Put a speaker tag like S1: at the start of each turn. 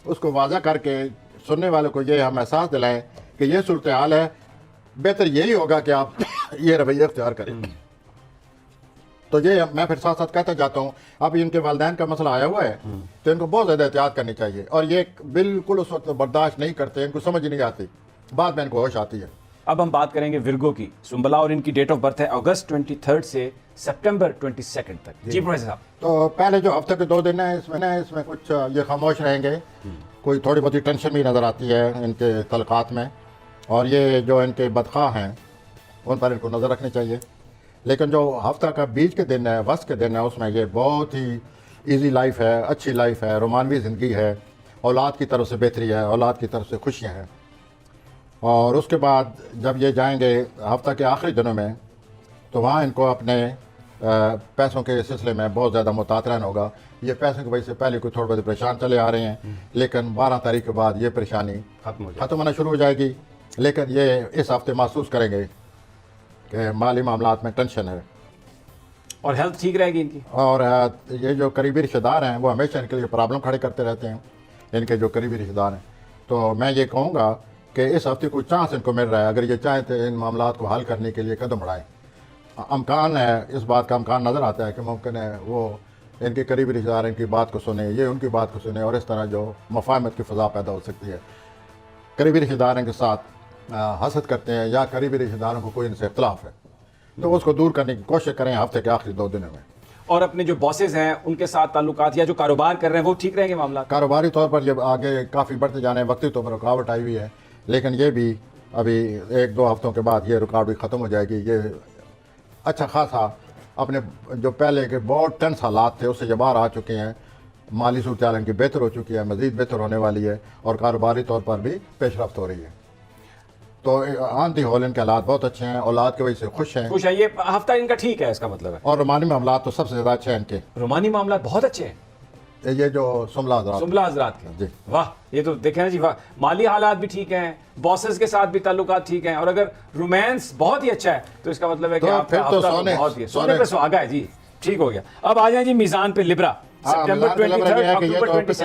S1: उसको वाजा करके सुनने वालों को ये हम एहसास दिलाएं कि ये सूरत हाल है, बेहतर यही होगा कि आप ये रवैया इख्तियार करें। तो ये मैं फिर साथ साथ कहता जाता हूँ, अब इनके वालिदैन का मसला आया हुआ है तो इनको बहुत ज़्यादा एहतियात करनी चाहिए, और ये बिल्कुल उस वक्त बर्दाश्त नहीं करते, इनको समझ नहीं आती, बाद में इनको होश आती है।
S2: अब हम बात करेंगे विर्गो की, सुंबला, और इनकी डेट ऑफ बर्थ है अगस्त 23 से सितंबर 22 तक। जी प्रोफेसर साहब।
S1: तो पहले जो हफ्ते के 2 दिन है इसमें कुछ ये खामोश रहेंगे, कोई थोड़ी बहुत टेंशन भी नज़र आती है इनके तलक़ात में, और ये जो इनके बदखा हैं उन पर इनको नज़र रखनी चाहिए। लेकिन जो हफ्ता का बीच के दिन है, वस्त के दिन है, उसमें ये बहुत ही इजी लाइफ है, अच्छी लाइफ है, रोमानवी ज़िंदगी है, औलाद की तरफ से बेहतरी है, औलाद की तरफ से खुशियाँ हैं। और उसके बाद जब ये जाएंगे हफ्ता के आखिरी दिनों में, तो वहाँ इनको अपने पैसों के सिलसिले में बहुत ज़्यादा मुतातरन होगा। ये पैसों की वजह से पहले कोई थोड़े बहुत परेशान चले आ रहे हैं, लेकिन 12 तारीख के बाद ये परेशानी ख़त्म होना शुरू हो जाएगी। लेकिन ये इस हफ्ते महसूस करेंगे कि माली मामलात में टेंशन है,
S2: और हेल्थ ठीक रहेगी इनकी।
S1: और ये जो करीबी रिश्तेदार हैं वो हमेशा इनके लिए प्रॉब्लम खड़े करते रहते हैं, इनके जो करीबी रिश्तेदार हैं। तो मैं ये कहूँगा कि इस हफ्ते कोई चांस इनको मिल रहा है, अगर ये चाहें तो इन मामलात को हल करने के लिए कदम बढ़ाएं। अमकान है, इस बात का अमकान नज़र आता है कि मुमकिन है वो इनके करीबी रिश्तेदार इनकी बात को सुने, ये उनकी बात को सुने, और इस तरह जो मफाहमत की फ़ज़ा पैदा हो सकती है। करीबी रिश्तेदारों के साथ हसद करते हैं या करीबी रिश्तेदारों को कोई इनसे इख्तलाफ है, तो उसको दूर करने की कोशिश करें हफ्ते के आखिरी 2 दिनों में।
S2: और अपने जो बॉसेस हैं उनके साथ ताल्लुकात या जो कारोबार कर रहे हैं वो ठीक रहेंगे मामला।
S1: कारोबारी तौर पर जब आगे काफ़ी बढ़ते जाने वक्ती तौर पर रुकावट आई हुई है, लेकिन ये भी अभी 1-2 हफ्तों के बाद ये रुकावट भी ख़त्म हो जाएगी। ये अच्छा खासा अपने जो पहले के बहुत टेंस हालात थे उससे जब बाहर आ चुके हैं, माली सूरत हाल इनकी बेहतर हो चुकी है, मज़ीद बेहतर होने वाली है, और कारोबारी तौर पर भी पेशरफ्त हो रही है। तो ऑन दी होल इनके हालात बहुत अच्छे हैं, औलाद की वजह से खुश हैं।
S2: खुश है, ये हफ्ता इनका ठीक है, इसका मतलब है।
S1: और रोमानी मामलात तो सबसे ज़्यादा अच्छे हैं इनके,
S2: रोमानी मामला बहुत अच्छे हैं
S1: ये जो सुमला
S2: हज़रात के।
S1: जी
S2: वाह, ये तो देखें ना जी, वाह, माली हालात भी ठीक हैं, बॉसेस के साथ भी ताल्लुकात ठीक हैं, और अगर रोमांस बहुत ही अच्छा है तो इसका मतलब है कि
S1: तो फिर तो
S2: सोने पे सुहागा है जी। ठीक हो गया। अब आ जाए जी मीज़ान पे लिब्रा, सितंबर 23 अक्टूबर 26।